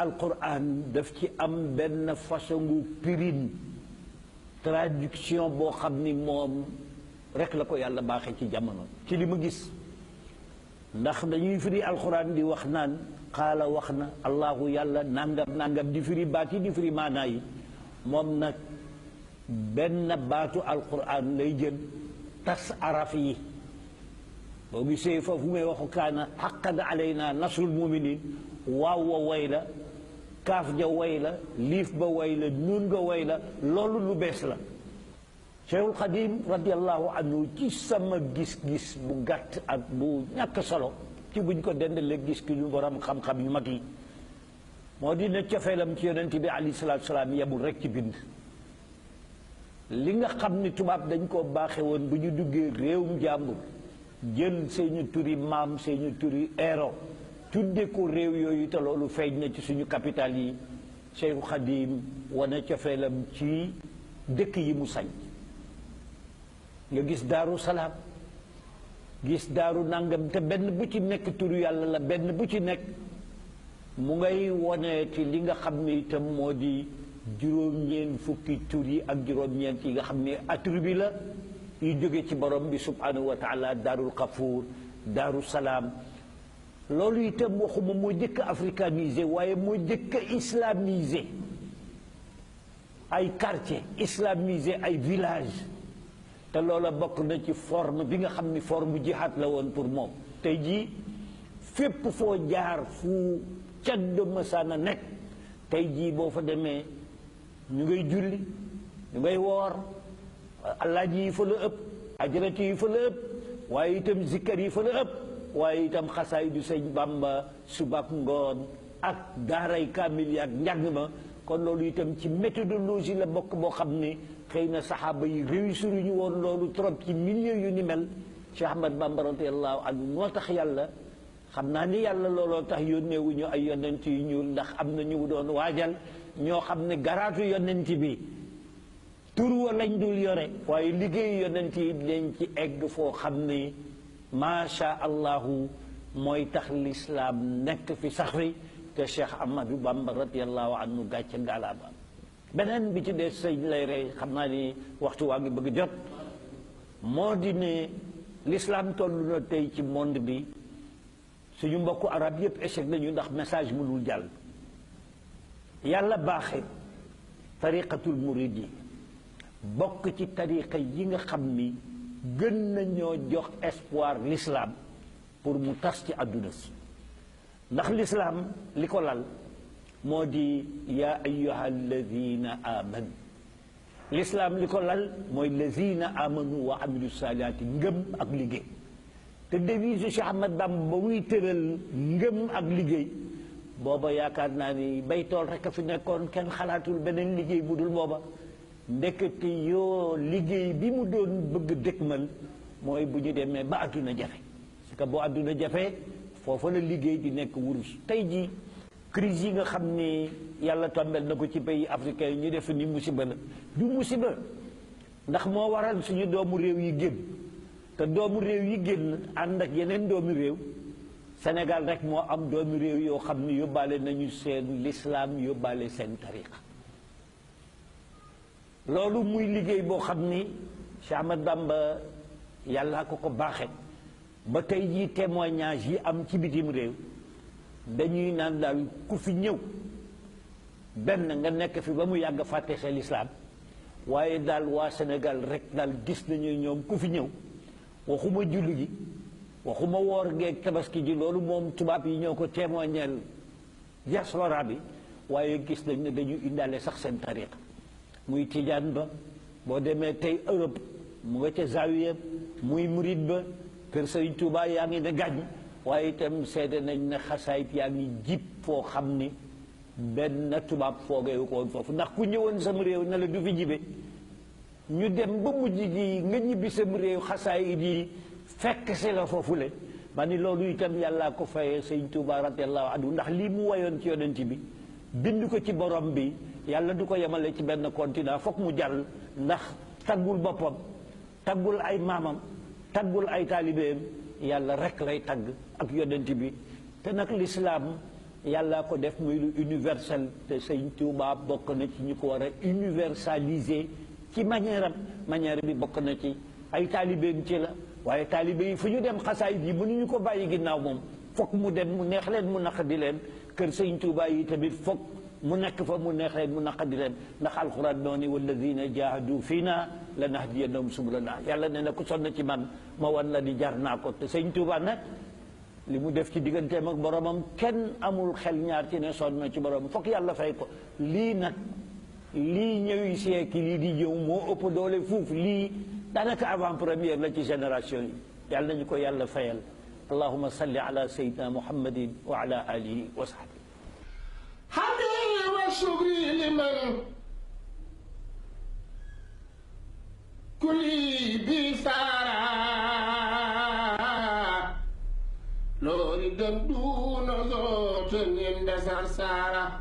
alquran daf ci am benn façon pirine traduction boo xam ni moom rek la ko yàlla baaxee ci jamono ci li ma gis ndax dañuy firi alquran di wax naan xaala wax na allahu yàlla nangam nangam di firi baat yi di firi maanaa yi moom nag benn baatu alquran lay jël tas araf yi boo gisee foofu may waxu kaana xaqan alayna nasrul muminin waaw wa way la kaaf ja way la liif ba way la nuun nga way la loolu lu bees la Cheikhul Xadim radiallahu anhu ci sama gis-gis bu gàtt ak bu ñàkk solo ci buñ ko dendalee gis ki ñu borom xam-xam yu mag yi moo di ne cofeelam ci yonent bi alayhi salaatu salaam yebul rek ci bind li nga xam ni tubaab dañ koo baaxe woon bu ñu duggee réewum jàmbur jël seeni turi maam seeni turi héros tudde ko réew yooyu te loolu feeñ na ci suñu capital yi Cheikhul Xadim wane cofeelam ci dëkk yi mu sañ nga gis daaru salaam gis daaru nangam te benn bu ci nekk turu yàlla la benn bu ci nekk mu ngay wone ci li nga xam ne itam moo di juróom-ñeent fukki tur yi ak juróom-ñeent yi nga xam ne attribut la yu jóge ci borom bi subhanahu wa taala daarul Kafuur daaru salaam loolu itam waxuma moo jëkk africanisé waaye moo jëkk islamisé ay quartier islamisé ay village te loola bokk na ci forme bi nga xam ni forme jihaad la woon pour moom tey jii fépp foo jaar fu caddo masaana nekk tey jii boo fa demee ñu ngay julli ñu ngay woor alaaji yi fa la ëpp ajarati yi fa la ëpp waaye itam zikkar yi fa la ëpp waaye itam xasaay du sëñ Bamba subak ngoon ak daaray kaamil yi ak njàng ma kon loolu itam ci méthodologie la bokk boo xam ni xëy na saxaaba yi réussir ñu woon loolu trop ci milieu yu ni mel Cheikh Ahmad Bamba radiyallahu anhu moo tax yàlla xam naa ni yàlla looloo tax yónneewuñu ay yonent yu ñuul ndax am na ñu doon waajal ñoo xam ne garaatu yonent bi tur wa lañ dul yore waaye liggéeyu yonent yi dañ ci egg foo xam ni macha allahu mooy tax lislaam nekk fi sax fi te Cheikh Ahmadou Bamba radiyallahu anhu gàcce ngalaaba beneen bi ci des sëñ lay rey xam naa ni waxtu waa ngi bëgg jot moo di ne l'islam toll na tey ci monde bi suñu mbokku arab yépp échec nañu ndax message mënul jàll yàlla baaxe tariqatul murid yi bokk ci tariqa yi nga xam ni gën nañoo jox espoir l'islam pour mu tas ci àdduna si ndax l'islam li ko lal moo di yaa ayyuha alladina amanu l'islam li ko lal mooy lazina amanu wa amilu saalihaati ngëm ak liggéey te devise Cheikh Ahmad Bamba ba muy tëral ngëm ak liggéey booba yaakaar naa ni bay tool rek a fi nekkoon kenn xalaatul beneen liggéey bu dul booba ndekete yoo liggéey bi mu doon bëgg dëkkmal mooy bu ñu demee ba àdduna jafe parce que boo àdduna jafe foofa la liggéey di nekk wurus tey ji crise yi nga xam ni yàlla tombel na ko ci pays africain yi ñu def ni musiba la du musiba ndax moo waral suñu doomu réew yi génn te doomu réew yi génn ànd ak yeneen doomu réew Sénégal rek moo am doomu réew yoo xam ni yóbbaale nañu seen l'islam yóbbaale seen tariqa loolu muy liggéey boo xam ni Cheikh Ahmad Bamba yàllaa ko ko baaxe ba tey jii témoignage yi am ci bitim réew dañuy naan daal ku fi ñëw benn nga nekk fi ba mu yàgg fàtte sa lislaam waaye daal waa Sénégal rek daal gis nañu ñoom ku fi ñëw waxuma julli gi waxuma woor geeg tabaski ji loolu moom tubaab yi ñoo ko témoigneel diaspora bi waaye gis nañ ne dañu indaale sax seen tariqa muy tijaan ba boo demee tey Europe mu nga ca zawiya muy murid ba kër Sëriñ Tuubaa yaa ngi ne gàññ waaye itam seede nañ ne xasaayit yaa ngi jib foo xam ni benn tubaab foogeewu ko woon foofu ndax ku ñëwoon sama réew ne la du fi jibe ñu dem ba mujj gi nga ñibbi sama réew xasaayit yi fekk si la foofule ma ni loolu itam yàllaa ko fayee Sëriñ Tuubaa radiyallahu anhu ndax lii mu wayoon ci yonent bi bind ko ci borom bi yàlla du ko yemale ci benn continent foog mu jàll ndax taggul boppam taggul ay maamam taggul ay taalibeem yàlla rek lay tagg ak yonent bi te nag lislaam yàllaa ko def muy lu universel te sëñ Tuubaa bokk na ci ñu ko war a universaliser ci manière bi bokk na ci ay taalibeem ci la waaye taalibe yi fu ñu dem xasaayit yi mënuñu ko bàyyi ginnaaw moom fokk mu dem mu neex leen mu naqadi leen kër sëñ Tuubaa yi tamit fokk mu nekk fa mu neex leen mu naqadi leen ndax alxuraan noonu walladina jahadu fiina lanahdiyannahum subulana yàlla ne na ku sonn ci man ma wan la di jar naa ko te sëñ Tuubaa nag li mu def ci digganteem ak boromam kenn amul xel ñaar ci ne sonn na ci boromam fokk yàlla fay ko lii nag lii ñëwi siècle lii di ñëw moo ëpp doole fuuf lii daanaka avant première la ci génération yi yàlla nañu ko yàlla fayal allahuma salli ala sayyidina muhammadin wa ala alihi wa sahbihi hamdi wa shukri liman kulli bi sara loolu dem duuna zoote nin desar sara